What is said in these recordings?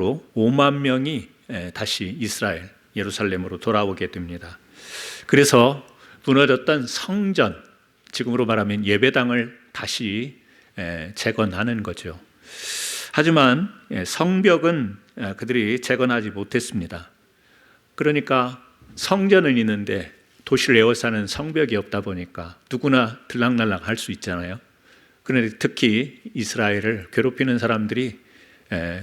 기록으로 5만 명이 다시 이스라엘 예루살렘으로 돌아오게 됩니다. 그래서 무너졌던 성전, 지금으로 말하면 예배당을 다시 재건하는 거죠. 하지만 성벽은 그들이 재건하지 못했습니다. 그러니까 성전은 있는데 도시를 에워싸는 성벽이 없다 보니까 누구나 들락날락 할 수 있잖아요. 그런데 특히 이스라엘을 괴롭히는 사람들이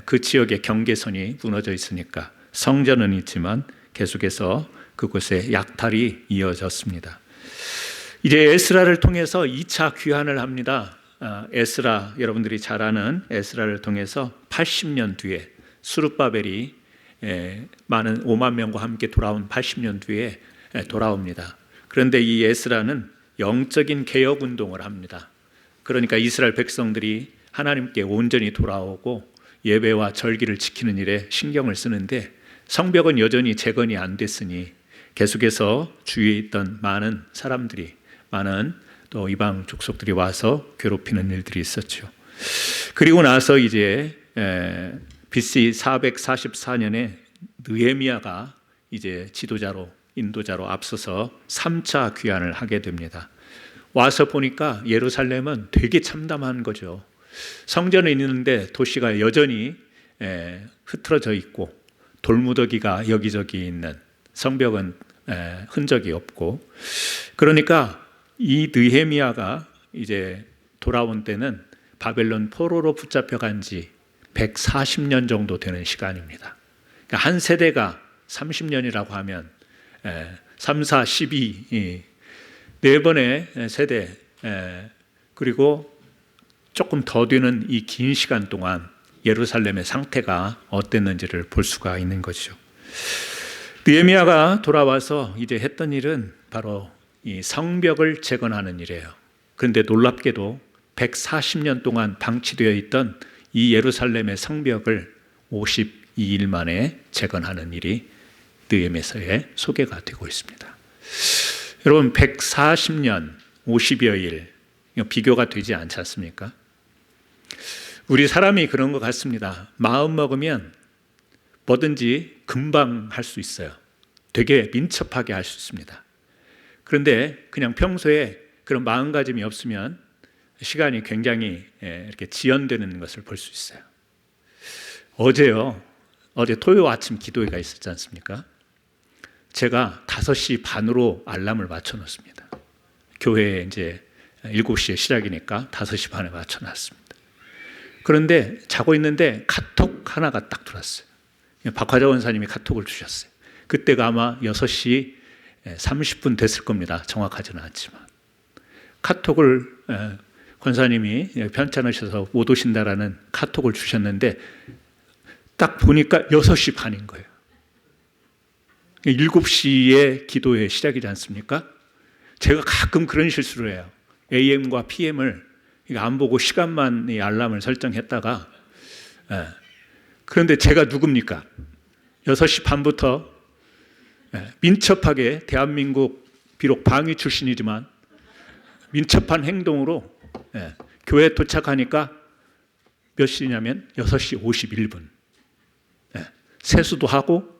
그 지역의 경계선이 무너져 있으니까 성전은 있지만 계속해서 그곳에 약탈이 이어졌습니다. 이제 에스라를 통해서 2차 귀환을 합니다. 에스라, 여러분들이 잘 아는 에스라를 통해서 80년 뒤에 스룹바벨이 많은 5만 명과 함께 돌아온 80년 뒤에 돌아옵니다. 그런데 이 에스라는 영적인 개혁 운동을 합니다. 그러니까 이스라엘 백성들이 하나님께 온전히 돌아오고 예배와 절기를 지키는 일에 신경을 쓰는데 성벽은 여전히 재건이 안 됐으니 계속해서 주위에 있던 많은 사람들이, 많은 또 이방 족속들이 와서 괴롭히는 일들이 있었죠. 그리고 나서 이제 BC 444년에 느헤미야가 이제 지도자로, 인도자로 앞서서 3차 귀환을 하게 됩니다. 와서 보니까 예루살렘은 되게 참담한 거죠. 성전은 있는데 도시가 여전히 흐트러져 있고 돌무더기가 여기저기 있는, 성벽은 흔적이 없고, 그러니까 이 느헤미야가 이제 돌아온 때는 바벨론 포로로 붙잡혀간 지 140년 정도 되는 시간입니다. 그러니까 한 세대가 30년이라고 하면 3, 4, 12, 네 번의 세대, 그리고 조금 더 되는 이 긴 시간 동안 예루살렘의 상태가 어땠는지를 볼 수가 있는 것이죠. 느헤미야가 돌아와서 이제 했던 일은 바로 이 성벽을 재건하는 일이에요. 그런데 놀랍게도 140년 동안 방치되어 있던 이 예루살렘의 성벽을 52일 만에 재건하는 일이 느헤미야서에 소개가 되고 있습니다. 여러분, 140년 50여 일, 비교가 되지 않지 않습니까? 우리 사람이 그런 것 같습니다. 마음 먹으면 뭐든지 금방 할 수 있어요. 되게 민첩하게 할 수 있습니다. 그런데 그냥 평소에 그런 마음가짐이 없으면 시간이 굉장히 이렇게 지연되는 것을 볼 수 있어요. 어제 토요 아침 기도회가 있었지 않습니까? 제가 5시 반으로 알람을 맞춰 놓습니다. 교회에 이제 7시에 시작이니까 5시 반에 맞춰 놨습니다. 그런데 자고 있는데 카톡 하나가 딱 들어왔어요. 박화자 원사님이 카톡을 주셨어요. 그때가 아마 6시 30분 됐을 겁니다. 정확하지는 않지만. 카톡을 권사님이 편찮으셔서 못 오신다라는 카톡을 주셨는데 딱 보니까 6시 반인 거예요. 7시에 기도회 시작이지 않습니까? 제가 가끔 그런 실수를 해요. AM과 PM을 안 보고 시간만 이 알람을 설정했다가, 그런데 제가 누굽니까? 6시 반부터 민첩하게, 대한민국 비록 방위 출신이지만 민첩한 행동으로 교회에 도착하니까 몇 시냐면 6시 51분. 세수도 하고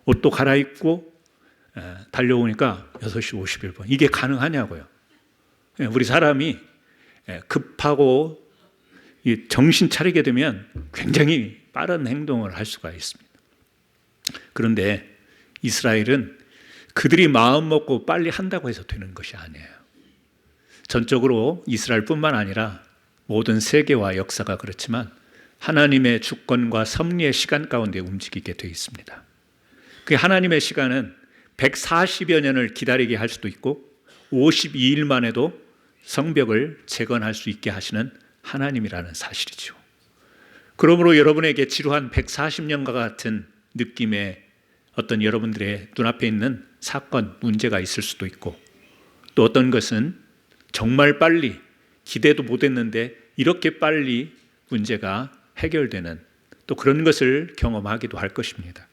옷도 갈아입고 달려오니까 6시 51분. 이게 가능하냐고요. 우리 사람이 급하고 정신 차리게 되면 굉장히 빠른 행동을 할 수가 있습니다. 그런데 이스라엘은 그들이 마음 먹고 빨리 한다고 해서 되는 것이 아니에요. 전적으로 이스라엘뿐만 아니라 모든 세계와 역사가 그렇지만 하나님의 주권과 섭리의 시간 가운데 움직이게 되어 있습니다. 그 하나님의 시간은 140여 년을 기다리게 할 수도 있고 52일 만에도 성벽을 재건할 수 있게 하시는 하나님이라는 사실이죠. 그러므로 여러분에게 지루한 140년과 같은 느낌의 어떤 여러분들의 눈앞에 있는 사건, 문제가 있을 수도 있고, 또 어떤 것은 정말 빨리, 기대도 못했는데 이렇게 빨리 문제가 해결되는, 또 그런 것을 경험하기도 할 것입니다.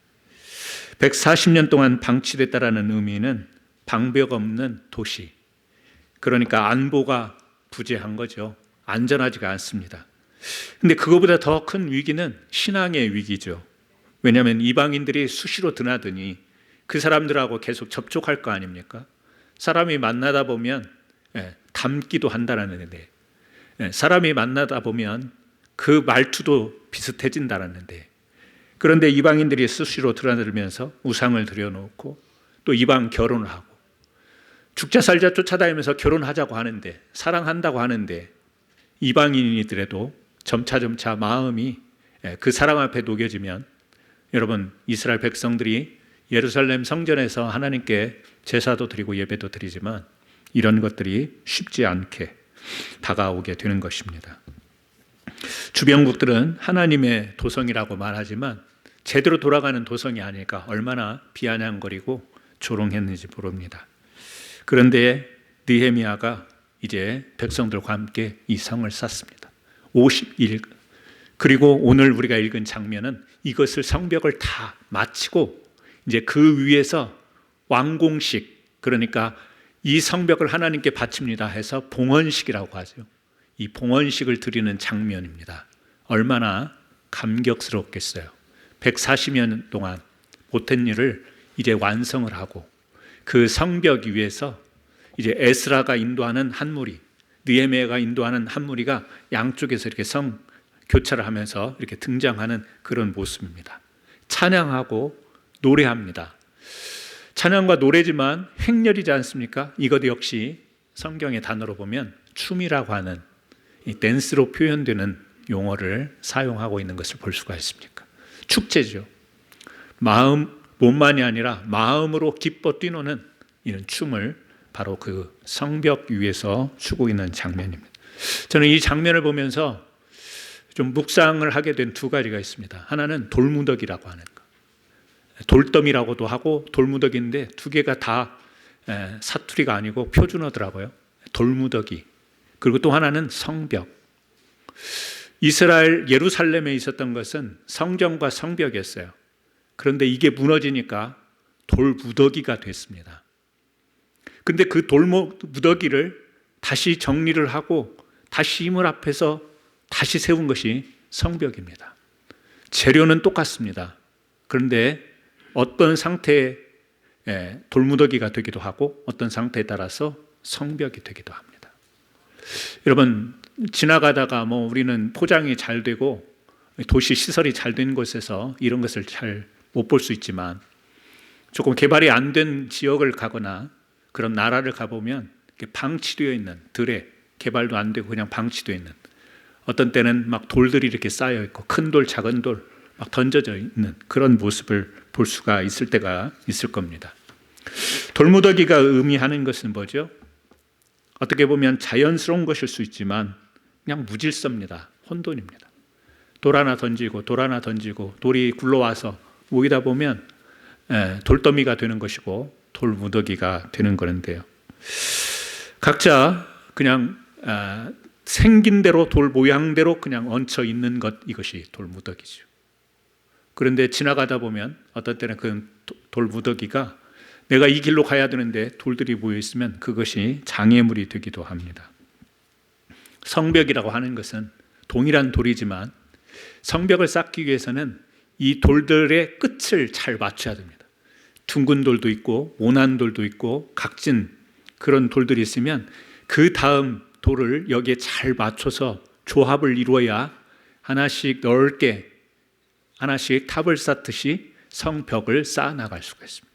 140년 동안 방치됐다라는 의미는 방벽 없는 도시, 그러니까 안보가 부재한 거죠. 안전하지가 않습니다. 근데 그거보다 더 큰 위기는 신앙의 위기죠. 왜냐하면 이방인들이 수시로 드나드니 그 사람들하고 계속 접촉할 거 아닙니까? 사람이 만나다 보면 닮기도 한다는데, 사람이 만나다 보면 그 말투도 비슷해진다는데, 그런데 이방인들이 수시로 드나들면서 우상을 들여놓고 또 이방 결혼을 하고 죽자 살자 쫓아다니면서 결혼하자고 하는데, 사랑한다고 하는데, 이방인이더라도 점차 마음이 그 사랑 앞에 녹여지면, 여러분, 이스라엘 백성들이 예루살렘 성전에서 하나님께 제사도 드리고 예배도 드리지만 이런 것들이 쉽지 않게 다가오게 되는 것입니다. 주변국들은 하나님의 도성이라고 말하지만 제대로 돌아가는 도성이 아닐까 얼마나 비아냥거리고 조롱했는지 모릅니다. 그런데 느헤미야가 이제 백성들과 함께 이 성을 쌓습니다. 50일. 그리고 오늘 우리가 읽은 장면은 이것을 성벽을 다 마치고 이제 그 위에서 완공식, 그러니까 이 성벽을 하나님께 바칩니다 해서 봉헌식이라고 하죠. 이 봉헌식을 드리는 장면입니다. 얼마나 감격스럽겠어요. 140년 동안 못한 일을 이제 완성을 하고 그 성벽 위에서 이제 에스라가 인도하는 한 무리, 느헤미야가 인도하는 한 무리가 양쪽에서 이렇게 성 교차를 하면서 이렇게 등장하는 그런 모습입니다. 찬양하고 노래합니다. 찬양과 노래지만 행렬이지 않습니까? 이것 역시 성경의 단어로 보면 춤이라고 하는 이 댄스로 표현되는 용어를 사용하고 있는 것을 볼 수가 있습니까? 축제죠. 몸만이 아니라 마음으로 기뻐 뛰노는 이런 춤을 바로 그 성벽 위에서 추고 있는 장면입니다. 저는 이 장면을 보면서 좀 묵상을 하게 된 두 가지가 있습니다. 하나는 돌무더기라고 하는 거. 돌더미라고도 하고 돌무더기인데 두 개가 다 사투리가 아니고 표준어더라고요. 돌무더기. 그리고 또 하나는 성벽. 이스라엘 예루살렘에 있었던 것은 성전과 성벽이었어요. 그런데 이게 무너지니까 돌무더기가 됐습니다. 근데 그 돌무더기를 다시 정리를 하고 다시 힘을 합해서 다시 세운 것이 성벽입니다. 재료는 똑같습니다. 그런데 어떤 상태의 돌무더기가 되기도 하고 어떤 상태에 따라서 성벽이 되기도 합니다. 여러분, 지나가다가 우리는 포장이 잘 되고 도시 시설이 잘 된 곳에서 이런 것을 잘 못 볼 수 있지만 조금 개발이 안 된 지역을 가거나 그런 나라를 가보면 방치되어 있는 들에 개발도 안 되고 그냥 방치되어 있는, 어떤 때는 막 돌들이 이렇게 쌓여 있고 큰 돌, 작은 돌 막 던져져 있는 그런 모습을 볼 수가 있을 때가 있을 겁니다. 돌무더기가 의미하는 것은 뭐죠? 어떻게 보면 자연스러운 것일 수 있지만 그냥 무질서입니다. 혼돈입니다. 돌 하나 던지고 돌 하나 던지고 돌이 굴러와서 모이다 보면 돌더미가 되는 것이고 돌무더기가 되는 거는데요. 각자 그냥 생긴 대로 돌 모양대로 그냥 얹혀 있는 것, 이것이 돌무더기죠. 그런데 지나가다 보면 어떤 때는 그 돌무더기가 내가 이 길로 가야 되는데 돌들이 모여 있으면 그것이 장애물이 되기도 합니다. 성벽이라고 하는 것은 동일한 돌이지만 성벽을 쌓기 위해서는 이 돌들의 끝을 잘 맞춰야 됩니다. 둥근 돌도 있고 모난 돌도 있고 각진 그런 돌들이 있으면 그 다음 돌을 여기에 잘 맞춰서 조합을 이루어야 하나씩 넓게 하나씩 탑을 쌓듯이 성벽을 쌓아 나갈 수가 있습니다.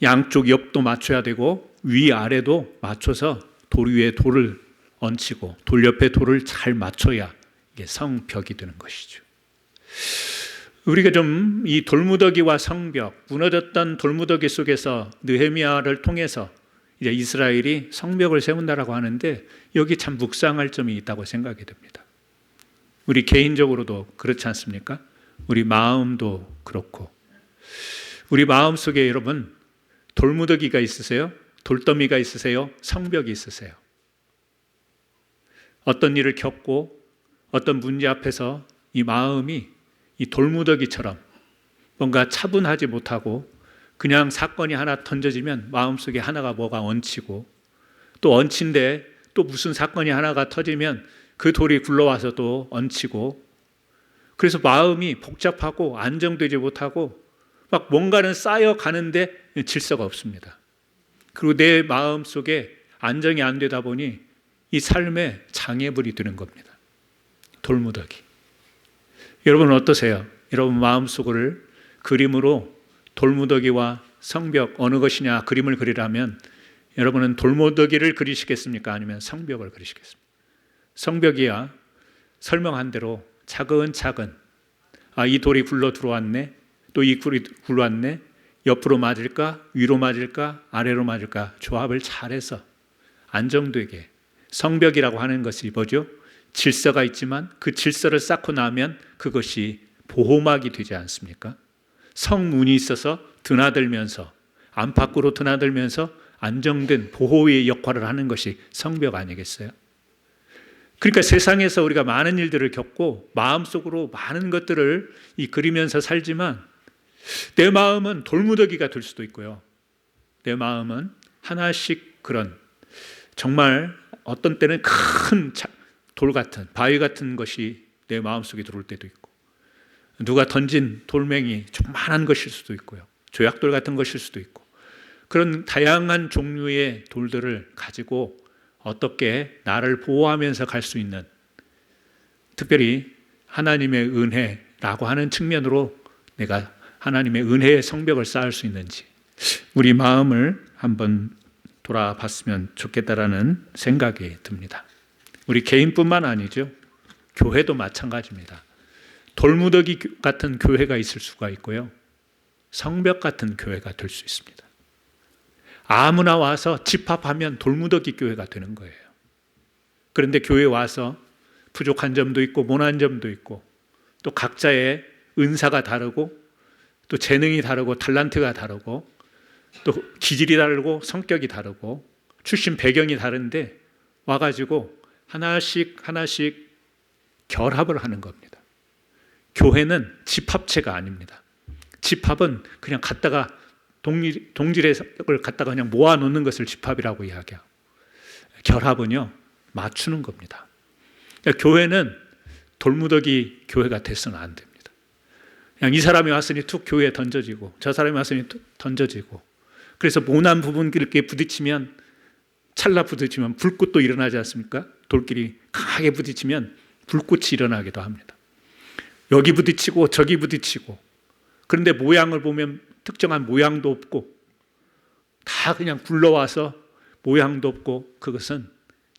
양쪽 옆도 맞춰야 되고 위아래도 맞춰서 돌 위에 돌을 얹히고 돌 옆에 돌을 잘 맞춰야 이게 성벽이 되는 것이죠. 우리가 좀 이 돌무더기와 성벽, 무너졌던 돌무더기 속에서 느헤미야를 통해서 이제 이스라엘이 성벽을 세운다라고 하는데 여기 참 묵상할 점이 있다고 생각이 됩니다. 우리 개인적으로도 그렇지 않습니까? 우리 마음도 그렇고, 우리 마음 속에 여러분 돌무더기가 있으세요? 돌더미가 있으세요? 성벽이 있으세요? 어떤 일을 겪고 어떤 문제 앞에서 이 마음이 이 돌무더기처럼 뭔가 차분하지 못하고 그냥 사건이 하나 던져지면 마음속에 하나가 뭐가 얹히고 또 얹힌데 또 무슨 사건이 하나가 터지면 그 돌이 굴러와서 또 얹히고, 그래서 마음이 복잡하고 안정되지 못하고 막 뭔가는 쌓여가는데 질서가 없습니다. 그리고 내 마음 속에 안정이 안 되다 보니 이 삶에 장애물이 드는 겁니다. 돌무더기. 여러분 어떠세요? 여러분 마음속을 그림으로 돌무더기와 성벽 어느 것이냐 그림을 그리라면 여러분은 돌무더기를 그리시겠습니까? 아니면 성벽을 그리시겠습니까? 성벽이야 설명한 대로 차근차근 이 돌이 굴러 들어왔네, 또 이 굴이 굴러왔네, 옆으로 맞을까 위로 맞을까 아래로 맞을까 조합을 잘해서 안정되게. 성벽이라고 하는 것이 뭐죠? 질서가 있지만 그 질서를 쌓고 나면 그것이 보호막이 되지 않습니까? 성문이 있어서 드나들면서 안팎으로 드나들면서 안정된 보호의 역할을 하는 것이 성벽 아니겠어요? 그러니까 세상에서 우리가 많은 일들을 겪고 마음속으로 많은 것들을 그리면서 살지만 내 마음은 돌무더기가 될 수도 있고요. 내 마음은 하나씩 그런 정말 어떤 때는 큰 돌 같은 바위 같은 것이 내 마음속에 들어올 때도 있고, 누가 던진 돌멩이 조그만한 것일 수도 있고요. 조약돌 같은 것일 수도 있고, 그런 다양한 종류의 돌들을 가지고 어떻게 나를 보호하면서 갈 수 있는, 특별히 하나님의 은혜라고 하는 측면으로 내가 하나님의 은혜의 성벽을 쌓을 수 있는지 우리 마음을 한번 돌아봤으면 좋겠다라는 생각이 듭니다. 우리 개인뿐만 아니죠. 교회도 마찬가지입니다. 돌무더기 같은 교회가 있을 수가 있고요. 성벽 같은 교회가 될 수 있습니다. 아무나 와서 집합하면 돌무더기 교회가 되는 거예요. 그런데 교회에 와서 부족한 점도 있고 모난 점도 있고 또 각자의 은사가 다르고 또 재능이 다르고 탤런트가 다르고 또 기질이 다르고 성격이 다르고 출신 배경이 다른데 와가지고 하나씩 결합을 하는 겁니다. 교회는 집합체가 아닙니다. 집합은 그냥 갖다가 동질의 을 갖다가 그냥 모아놓는 것을 집합이라고 이야기하고, 결합은요 맞추는 겁니다. 그러니까 교회는 돌무더기 교회가 돼서는 안 됩니다. 그냥 이 사람이 왔으니 툭 교회에 던져지고 저 사람이 왔으니 툭 던져지고, 그래서 모난 부분끼리 부딪히면 찰나 부딪히면 불꽃도 일어나지 않습니까? 돌끼리 강하게 부딪히면 불꽃이 일어나기도 합니다. 여기 부딪히고 저기 부딪히고, 그런데 모양을 보면 특정한 모양도 없고 다 그냥 굴러와서 모양도 없고, 그것은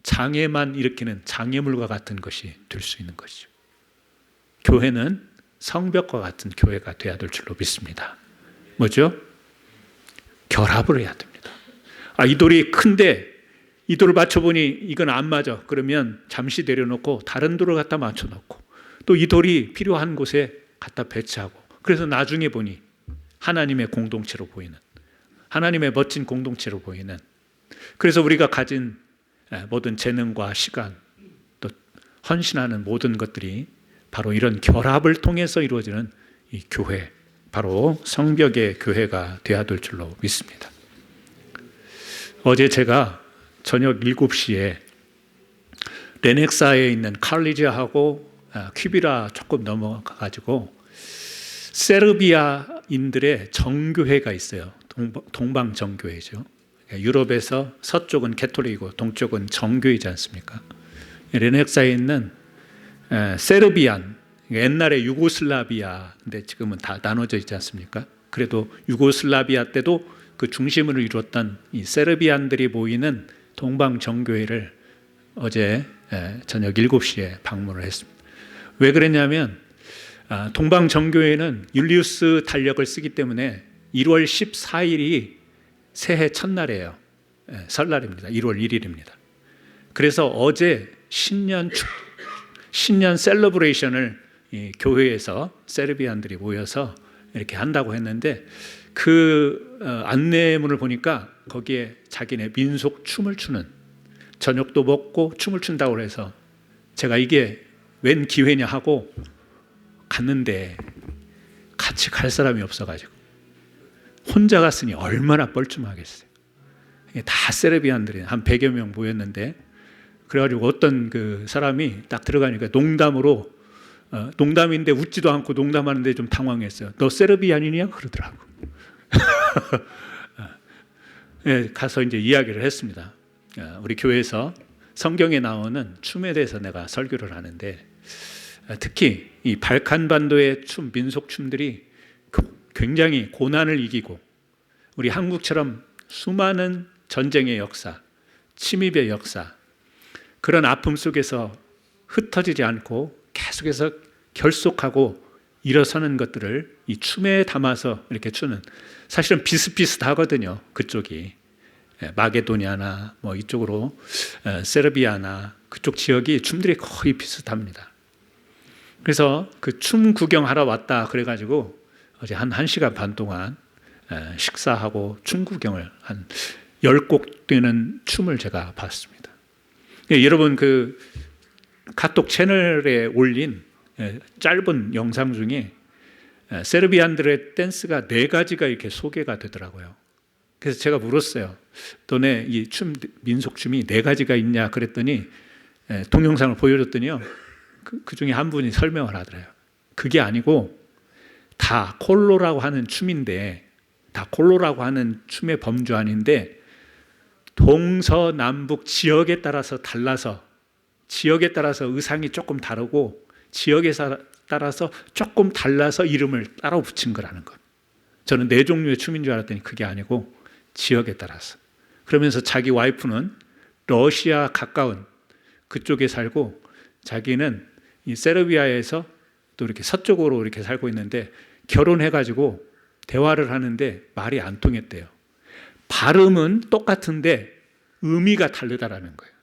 장애만 일으키는 장애물과 같은 것이 될 수 있는 것이죠. 교회는 성벽과 같은 교회가 돼야 될 줄로 믿습니다. 뭐죠? 결합을 해야 됩니다. 이 돌이 큰데 이 돌을 맞춰보니 이건 안 맞아. 그러면 잠시 내려놓고 다른 돌을 갖다 맞춰놓고 또 이 돌이 필요한 곳에 갖다 배치하고, 그래서 나중에 보니 하나님의 공동체로 보이는, 하나님의 멋진 공동체로 보이는, 그래서 우리가 가진 모든 재능과 시간 또 헌신하는 모든 것들이 바로 이런 결합을 통해서 이루어지는 이 교회, 바로 성벽의 교회가 되어야 될 줄로 믿습니다. 어제 제가 저녁 7시에 레넥사에 있는 칼리지아하고 퀴비라 조금 넘어가가지고 세르비아인들의 정교회가 있어요. 동방 정교회죠. 유럽에서 서쪽은 캐톨릭이고 동쪽은 정교이지 않습니까? 레넥사에 있는 세르비안, 옛날에 유고슬라비아, 근데 지금은 다 나눠져 있지 않습니까? 그래도 유고슬라비아 때도 그 중심을 이루었던 이 세르비안들이 모이는 동방 정교회를 어제 저녁 7시에 방문을 했습니다. 왜 그랬냐면 동방 정교회는 율리우스 달력을 쓰기 때문에 1월 14일이 새해 첫날이에요. 설날입니다. 1월 1일입니다. 그래서 어제 신년 셀러브레이션을 이 교회에서 세르비안들이 모여서 이렇게 한다고 했는데, 그 안내문을 보니까 거기에 자기네 민속 춤을 추는, 저녁도 먹고 춤을 춘다고 해서 제가 이게 웬 기회냐 하고 갔는데 같이 갈 사람이 없어가지고 혼자 갔으니 얼마나 뻘쭘하겠어요. 다 세르비안들이 한 100여 명 모였는데 그래가지고 어떤 그 사람이 딱 들어가니까 농담으로 농담인데 웃지도 않고 농담하는데 좀 당황했어요. 너 세르비안이냐? 그러더라고. 네, 가서 이제 이야기를 했습니다. 우리 교회에서 성경에 나오는 춤에 대해서 내가 설교를 하는데 특히 이 발칸반도의 춤, 민속 춤들이 굉장히 고난을 이기고 우리 한국처럼 수많은 전쟁의 역사, 침입의 역사, 그런 아픔 속에서 흩어지지 않고 계속해서 결속하고 일어서는 것들을 이 춤에 담아서 이렇게 추는, 사실은 비슷비슷하거든요. 그쪽이 마게도니아나 뭐 이쪽으로 세르비아나 그쪽 지역이 춤들이 거의 비슷합니다. 그래서 그 춤 구경하러 왔다 그래가지고 어제 한 1시간 반 동안 식사하고 춤 구경을 한 10곡 되는 춤을 제가 봤습니다. 여러분 그 카톡 채널에 올린 짧은 영상 중에 세르비안들의 댄스가 4가지가 이렇게 소개가 되더라고요. 그래서 제가 물었어요. 너네 이 춤, 민속 춤이 4가지가 있냐 그랬더니 동영상을 보여줬더니요. 그 중에 한 분이 설명을 하더라고요. 그게 아니고 다 콜로라고 하는 춤인데, 다 콜로라고 하는 춤의 범주안인데 동서남북 지역에 따라서 달라서, 지역에 따라서 의상이 조금 다르고 지역에 따라서 조금 달라서 이름을 따라 붙인 거라는 것. 저는 4종류의 춤인 줄 알았더니 그게 아니고 지역에 따라서. 그러면서 자기 와이프는 러시아 가까운 그쪽에 살고 자기는 이 세르비아에서 또 이렇게 서쪽으로 이렇게 살고 있는데 결혼해가지고 대화를 하는데 말이 안 통했대요. 발음은 똑같은데 의미가 다르다라는 거예요.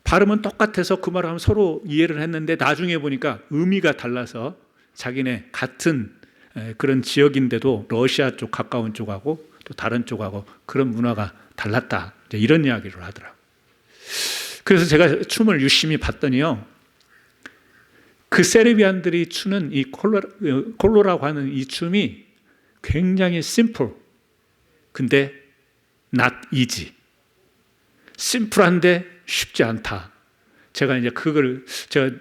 발음은 똑같아서 그 말을 하면 서로 이해를 했는데 나중에 보니까 의미가 달라서 자기네 같은 그런 지역인데도 러시아 쪽 가까운 쪽하고 또 다른 쪽하고 그런 문화가 달랐다. 이런 이야기를 하더라고요. 그래서 제가 춤을 유심히 봤더니요. 그 세르비안들이 추는 이 콜로라고 하는 이 춤이 굉장히 심플. 근데 not easy. 심플한데 쉽지 않다. 제가 이제 그걸 제가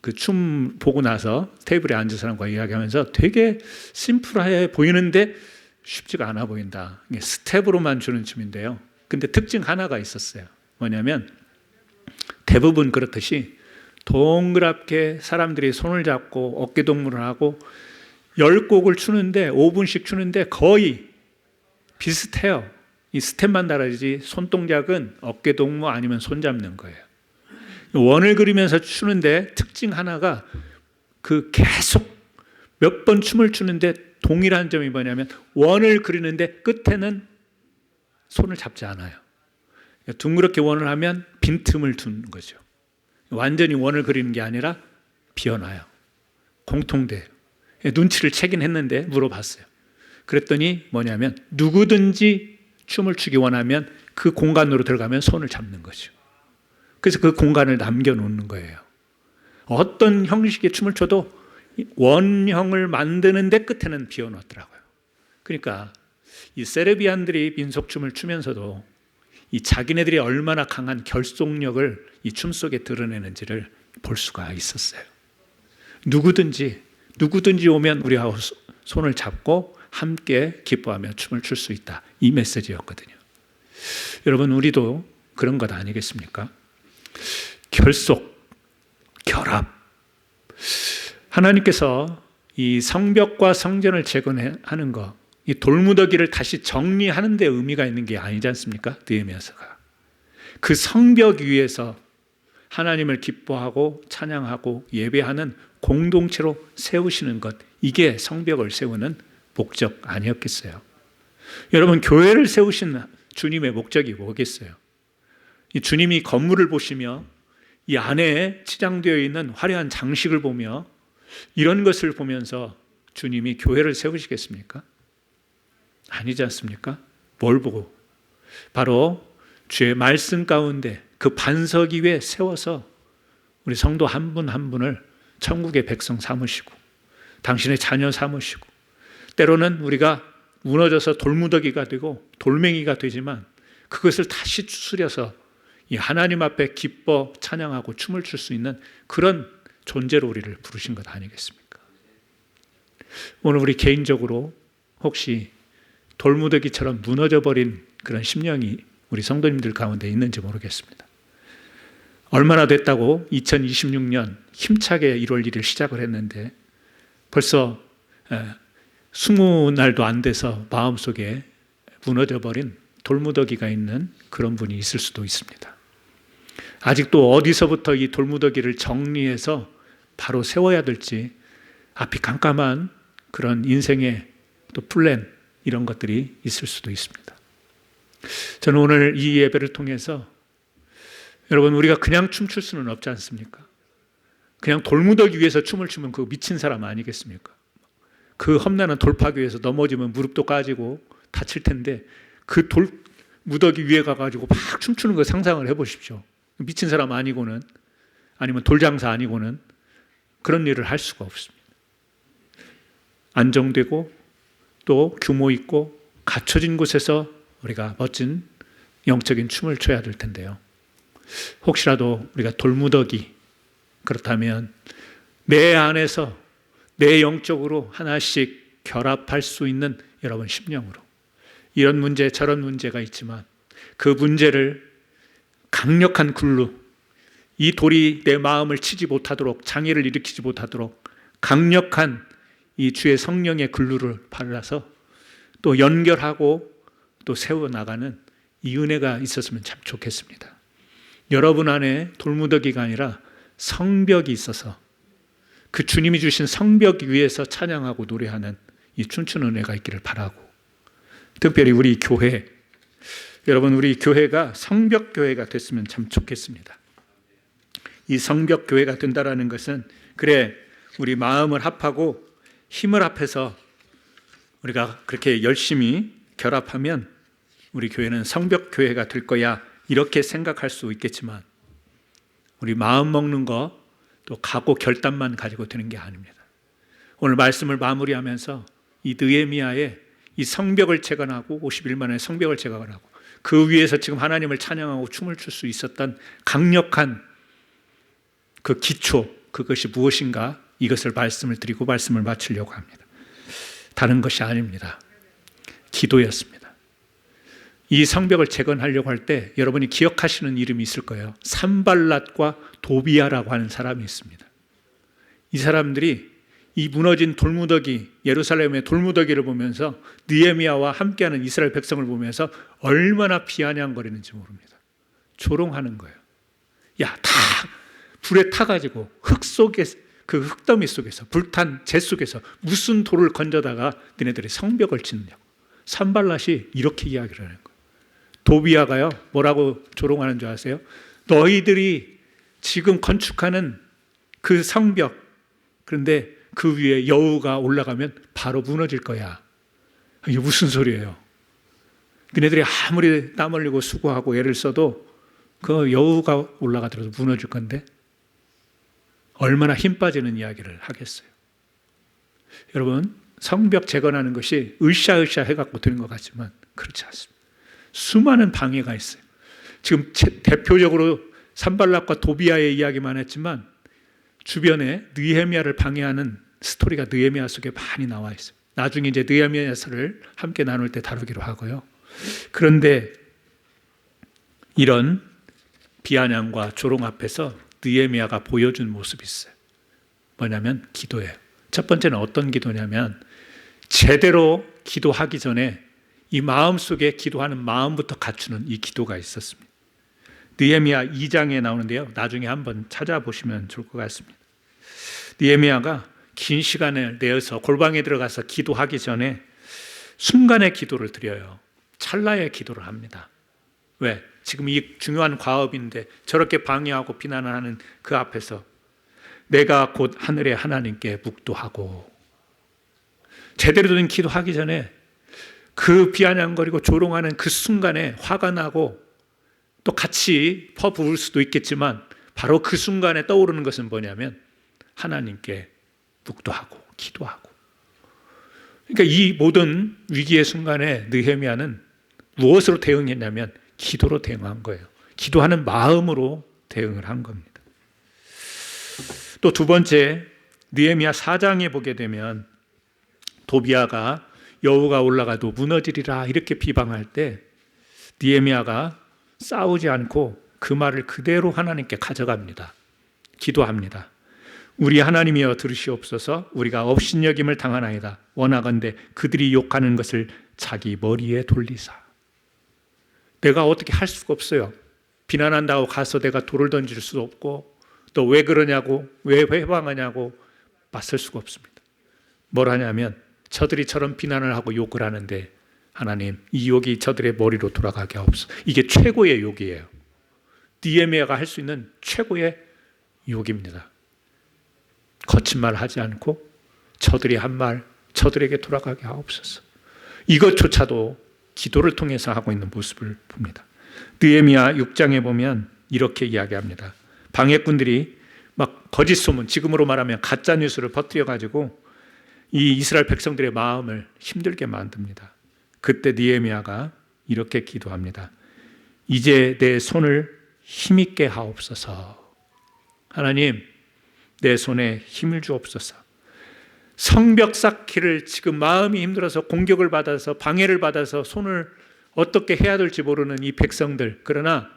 그 춤 보고 나서 테이블에 앉은 사람과 이야기하면서 되게 심플해 보이는데 쉽지가 않아 보인다. 이게 스텝으로만 추는 춤인데요. 근데 특징 하나가 있었어요. 뭐냐면 대부분 그렇듯이 동그랗게 사람들이 손을 잡고 어깨동무를 하고 10곡을 추는데 5분씩 추는데 거의 비슷해요. 이 스텝만 다르지 손동작은 어깨동무 아니면 손 잡는 거예요. 원을 그리면서 추는데 특징 하나가 그 계속 몇 번 춤을 추는데 동일한 점이 뭐냐면 원을 그리는데 끝에는 손을 잡지 않아요. 둥그렇게 원을 하면 빈틈을 두는 거죠. 완전히 원을 그리는 게 아니라 비어놔요. 공통돼요. 눈치를 채긴 했는데 물어봤어요. 그랬더니 뭐냐면 누구든지 춤을 추기 원하면 그 공간으로 들어가면 손을 잡는 거죠. 그래서 그 공간을 남겨놓는 거예요. 어떤 형식의 춤을 춰도 원형을 만드는데 끝에는 비워놓더라고요. 그러니까 이 세르비안들이 민속춤을 추면서도 이 자기네들이 얼마나 강한 결속력을 이 춤 속에 드러내는지를 볼 수가 있었어요. 누구든지 오면 우리하고 손을 잡고 함께 기뻐하며 춤을 출 수 있다. 이 메시지였거든요. 여러분, 우리도 그런 것 아니겠습니까? 결속, 결합. 하나님께서 이 성벽과 성전을 재건하는 것, 이 돌무더기를 다시 정리하는 데 의미가 있는 게 아니지 않습니까? 느헤미야서가. 그 성벽 위에서 하나님을 기뻐하고 찬양하고 예배하는 공동체로 세우시는 것, 이게 성벽을 세우는 목적 아니었겠어요? 여러분, 교회를 세우신 주님의 목적이 뭐겠어요? 이 주님이 건물을 보시며 이 안에 치장되어 있는 화려한 장식을 보며 이런 것을 보면서 주님이 교회를 세우시겠습니까? 아니지 않습니까? 뭘 보고? 바로 주의 말씀 가운데 그 반석 위에 세워서 우리 성도 한 분 한 분을 천국의 백성 삼으시고 당신의 자녀 삼으시고 때로는 우리가 무너져서 돌무더기가 되고 돌멩이가 되지만 그것을 다시 추스려서 이 하나님 앞에 기뻐 찬양하고 춤을 출 수 있는 그런 존재로 우리를 부르신 것 아니겠습니까? 오늘 우리 개인적으로 혹시 돌무더기처럼 무너져버린 그런 심령이 우리 성도님들 가운데 있는지 모르겠습니다. 얼마나 됐다고 2026년 힘차게 1월 1일 시작을 했는데 벌써 20날도 안 돼서 마음속에 무너져버린 돌무더기가 있는 그런 분이 있을 수도 있습니다. 아직도 어디서부터 이 돌무더기를 정리해서 바로 세워야 될지 앞이 깜깜한 그런 인생의 또 플랜 이런 것들이 있을 수도 있습니다. 저는 오늘 이 예배를 통해서 여러분 우리가 그냥 춤출 수는 없지 않습니까? 그냥 돌무더기 위에서 춤을 추면 그 미친 사람 아니겠습니까? 그 험난한 돌파기 위에서 넘어지면 무릎도 까지고 다칠 텐데 그 돌무더기 위에 가가지고 막 춤추는 거 상상을 해보십시오. 미친 사람 아니고는 아니면 돌장사 아니고는 그런 일을 할 수가 없습니다. 안정되고 또 규모 있고 갖춰진 곳에서 우리가 멋진 영적인 춤을 춰야 될 텐데요. 혹시라도 우리가 돌무더기 그렇다면 내 안에서 내 영적으로 하나씩 결합할 수 있는 여러분 심령으로 이런 문제 저런 문제가 있지만 그 문제를 강력한 굴로 이 돌이 내 마음을 치지 못하도록 장애를 일으키지 못하도록 강력한 이 주의 성령의 글루를 발라서 또 연결하고 또 세워나가는 이 은혜가 있었으면 참 좋겠습니다. 여러분 안에 돌무더기가 아니라 성벽이 있어서 그 주님이 주신 성벽 위에서 찬양하고 노래하는 이 춤추는 은혜가 있기를 바라고 특별히 우리 교회 여러분 우리 교회가 성벽교회가 됐으면 참 좋겠습니다. 이 성벽교회가 된다라는 것은 그래 우리 마음을 합하고 힘을 합해서 우리가 그렇게 열심히 결합하면 우리 교회는 성벽교회가 될 거야 이렇게 생각할 수 있겠지만 우리 마음 먹는 거 또 각오 결단만 가지고 되는 게 아닙니다. 오늘 말씀을 마무리하면서 이 느헤미야의 이 성벽을 재건하고 51만의 성벽을 재건하고 그 위에서 지금 하나님을 찬양하고 춤을 출 수 있었던 강력한 그 기초 그것이 무엇인가 이것을 말씀을 드리고 말씀을 마치려고 합니다. 다른 것이 아닙니다. 기도였습니다. 이 성벽을 재건하려고 할 때 여러분이 기억하시는 이름이 있을 거예요. 산발랏과 도비아라고 하는 사람이 있습니다. 이 사람들이 이 무너진 돌무더기 예루살렘의 돌무더기를 보면서 느헤미야와 함께하는 이스라엘 백성을 보면서 얼마나 비아냥거리는지 모릅니다. 조롱하는 거예요. 야, 다 불에 타가지고 흙 속에 그 흙더미 속에서 불탄 재 속에서 무슨 돌을 건져다가 너네들이 성벽을 짓느냐고. 산발랏이 이렇게 이야기를 하는 거예요. 도비아가요 뭐라고 조롱하는 줄 아세요? 너희들이 지금 건축하는 그 성벽 그런데 그 위에 여우가 올라가면 바로 무너질 거야. 이게 무슨 소리예요? 너네들이 아무리 땀 흘리고 수고하고 애를 써도 그 여우가 올라가더라도 무너질 건데 얼마나 힘 빠지는 이야기를 하겠어요. 여러분 성벽 재건하는 것이 으쌰으쌰 해갖고 되는 것 같지만 그렇지 않습니다. 수많은 방해가 있어요. 지금 대표적으로 산발랏과 도비아의 이야기만 했지만 주변에 느헤미야를 방해하는 스토리가 느헤미야 속에 많이 나와 있어요. 나중에 이제 느헤미야서를 함께 나눌 때 다루기로 하고요. 그런데 이런 비아냥과 조롱 앞에서 느헤미야가 보여준 모습이 있어요. 뭐냐면 기도예요. 첫 번째는 어떤 기도냐면 제대로 기도하기 전에 이 마음속에 기도하는 마음부터 갖추는 이 기도가 있었습니다. 느헤미야 2장에 나오는데요. 나중에 한번 찾아보시면 좋을 것 같습니다. 느헤미야가 긴 시간을 내어서 골방에 들어가서 기도하기 전에 순간의 기도를 드려요. 찰나의 기도를 합니다. 왜? 지금 이 중요한 과업인데 저렇게 방해하고 비난하는 그 앞에서 내가 곧 하늘의 하나님께 묵도하고 제대로 된 기도하기 전에 그 비아냥거리고 조롱하는 그 순간에 화가 나고 또 같이 퍼부을 수도 있겠지만 바로 그 순간에 떠오르는 것은 뭐냐면 하나님께 묵도하고 기도하고 그러니까 이 모든 위기의 순간에 느헤미야는 무엇으로 대응했냐면 기도로 대응한 거예요. 기도하는 마음으로 대응을 한 겁니다. 또 두 번째, 느헤미야 4장에 보게 되면 도비야가 여호가 올라가도 무너지리라 이렇게 비방할 때 느헤미야가 싸우지 않고 그 말을 그대로 하나님께 가져갑니다. 기도합니다. 우리 하나님이여 들으시옵소서. 우리가 업신여김을 당하나이다. 원하건대 그들이 욕하는 것을 자기 머리에 돌리사. 내가 어떻게 할 수가 없어요. 비난한다고 가서 내가 돌을 던질 수도 없고 또 왜 그러냐고 왜 회방하냐고 맞설 수가 없습니다. 뭘 하냐면 저들이처럼 비난을 하고 욕을 하는데 하나님 이 욕이 저들의 머리로 돌아가게 하옵소서. 이게 최고의 욕이에요. 느헤미야가 할 수 있는 최고의 욕입니다. 거친 말 하지 않고 저들이 한 말 저들에게 돌아가게 하옵소서. 이것조차도 기도를 통해서 하고 있는 모습을 봅니다. 느헤미야 6장에 보면 이렇게 이야기합니다. 방해꾼들이 막 거짓 소문, 지금으로 말하면 가짜 뉴스를 퍼뜨려 가지고 이 이스라엘 백성들의 마음을 힘들게 만듭니다. 그때 느헤미야가 이렇게 기도합니다. 이제 내 손을 힘있게 하옵소서. 하나님, 내 손에 힘을 주옵소서. 성벽 쌓기를 지금 마음이 힘들어서 공격을 받아서 방해를 받아서 손을 어떻게 해야 될지 모르는 이 백성들, 그러나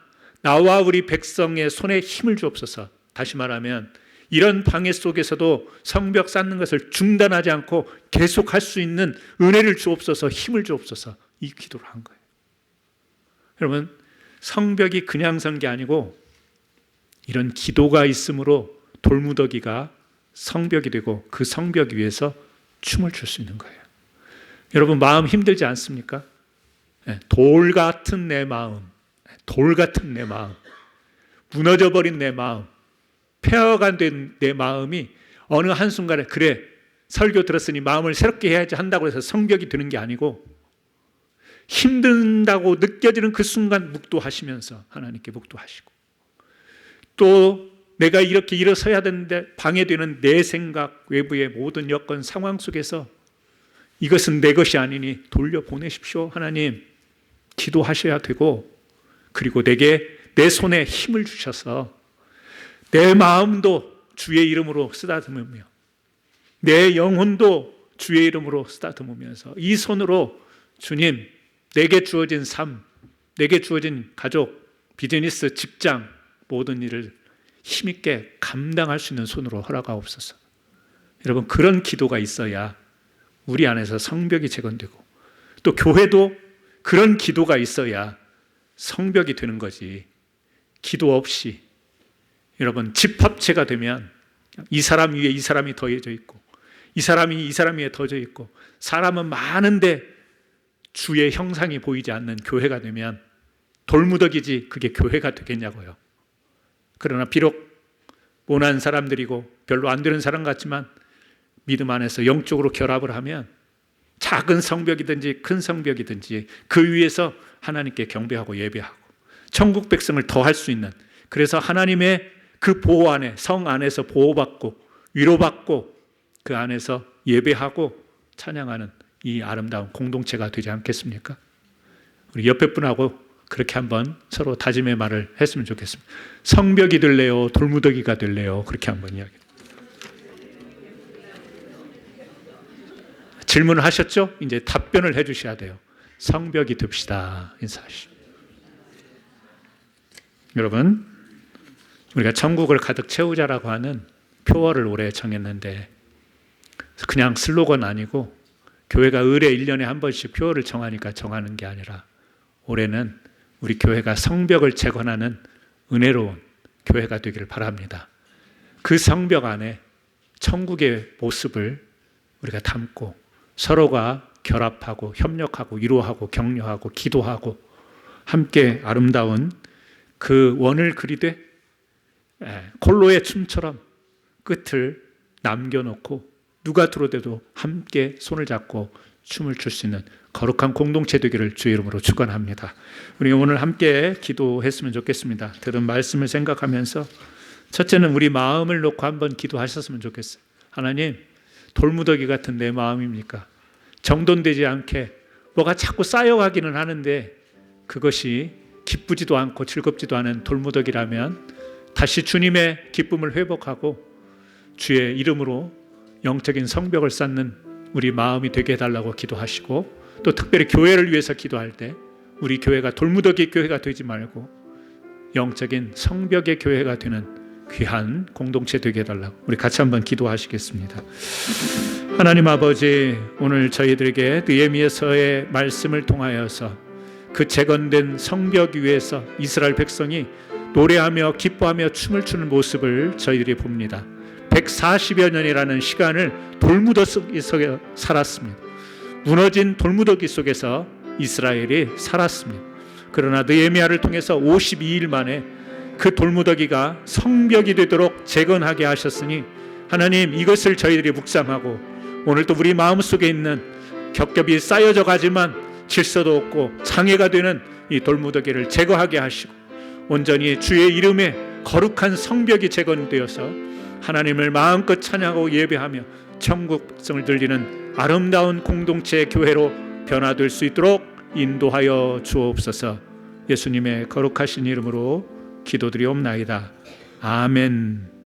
나와 우리 백성의 손에 힘을 주옵소서. 다시 말하면 이런 방해 속에서도 성벽 쌓는 것을 중단하지 않고 계속할 수 있는 은혜를 주옵소서, 힘을 주옵소서. 이 기도를 한 거예요. 여러분, 성벽이 그냥 선 게 아니고 이런 기도가 있으므로 돌무더기가 성벽이 되고 그 성벽 위에서 춤을 출 수 있는 거예요. 여러분, 마음 힘들지 않습니까? 돌 같은 내 마음, 돌 같은 내 마음, 무너져버린 내 마음, 폐허가 된 내 마음이 어느 한순간에 그래 설교 들었으니 마음을 새롭게 해야지 한다고 해서 성벽이 되는 게 아니고 힘든다고 느껴지는 그 순간 묵도하시면서 하나님께 묵도하시고 또 내가 이렇게 일어서야 되는데 방해되는 내 생각, 외부의 모든 여건 상황 속에서 이것은 내 것이 아니니 돌려보내십시오. 하나님 기도하셔야 되고 그리고 내게 내 손에 힘을 주셔서 내 마음도 주의 이름으로 쓰다듬으며 내 영혼도 주의 이름으로 쓰다듬으면서 이 손으로 주님 내게 주어진 삶, 내게 주어진 가족, 비즈니스, 직장 모든 일을 힘있게 감당할 수 있는 손으로 허락하옵소서. 여러분 그런 기도가 있어야 우리 안에서 성벽이 재건되고 또 교회도 그런 기도가 있어야 성벽이 되는 거지. 기도 없이 여러분 집합체가 되면 이 사람 위에 이 사람이 더해져 있고 이 사람이 이 사람 위에 더해져 있고 사람은 많은데 주의 형상이 보이지 않는 교회가 되면 돌무더기지 그게 교회가 되겠냐고요. 그러나 비록 모난 사람들이고 별로 안 되는 사람 같지만 믿음 안에서 영적으로 결합을 하면 작은 성벽이든지 큰 성벽이든지 그 위에서 하나님께 경배하고 예배하고 천국 백성을 더할 수 있는 그래서 하나님의 그 보호 안에 성 안에서 보호받고 위로받고 그 안에서 예배하고 찬양하는 이 아름다운 공동체가 되지 않겠습니까? 우리 옆에 분하고 그렇게 한번 서로 다짐의 말을 했으면 좋겠습니다. 성벽이 될래요? 돌무더기가 될래요? 그렇게 한번 이야기. 질문을 하셨죠? 이제 답변을 해 주셔야 돼요. 성벽이 됩시다. 인사하시죠. 여러분, 우리가 천국을 가득 채우자라고 하는 표어를 올해 정했는데 그냥 슬로건 아니고 교회가 의례 1년에 한 번씩 표어를 정하니까 정하는 게 아니라 올해는 우리 교회가 성벽을 재건하는 은혜로운 교회가 되기를 바랍니다. 그 성벽 안에 천국의 모습을 우리가 담고 서로가 결합하고 협력하고 위로하고 격려하고 기도하고 함께 아름다운 그 원을 그리되 콜로의 춤처럼 끝을 남겨놓고 누가 들어대도 함께 손을 잡고 춤을 출 수 있는 거룩한 공동체 되기를 주의 이름으로 축원합니다. 우리 오늘 함께 기도했으면 좋겠습니다. 들은 말씀을 생각하면서 첫째는 우리 마음을 놓고 한번 기도하셨으면 좋겠어요. 하나님, 돌무더기 같은 내 마음입니까? 정돈되지 않게 뭐가 자꾸 쌓여가기는 하는데 그것이 기쁘지도 않고 즐겁지도 않은 돌무더기라면 다시 주님의 기쁨을 회복하고 주의 이름으로 영적인 성벽을 쌓는 우리 마음이 되게 해달라고 기도하시고, 또 특별히 교회를 위해서 기도할 때 우리 교회가 돌무더기 교회가 되지 말고 영적인 성벽의 교회가 되는 귀한 공동체 되게 해달라고 우리 같이 한번 기도하시겠습니다. 하나님 아버지, 오늘 저희들에게 느헤미야서의 말씀을 통하여서 그 재건된 성벽 위에서 이스라엘 백성이 노래하며 기뻐하며 춤을 추는 모습을 저희들이 봅니다. 140여 년이라는 시간을 돌무더기 속에 살았습니다. 무너진 돌무더기 속에서 이스라엘이 살았습니다. 그러나 느헤미야를 통해서 52일 만에 그 돌무더기가 성벽이 되도록 재건하게 하셨으니 하나님, 이것을 저희들이 묵상하고 오늘도 우리 마음속에 있는 겹겹이 쌓여져 가지만 질서도 없고 장애가 되는 이 돌무더기를 제거하게 하시고 온전히 주의 이름에 거룩한 성벽이 재건되어서 하나님을 마음껏 찬양하고 예배하며 천국 백성을 들리는 아름다운 공동체 교회로 변화될 수 있도록 인도하여 주옵소서. 예수님의 거룩하신 이름으로 기도드리옵나이다. 아멘.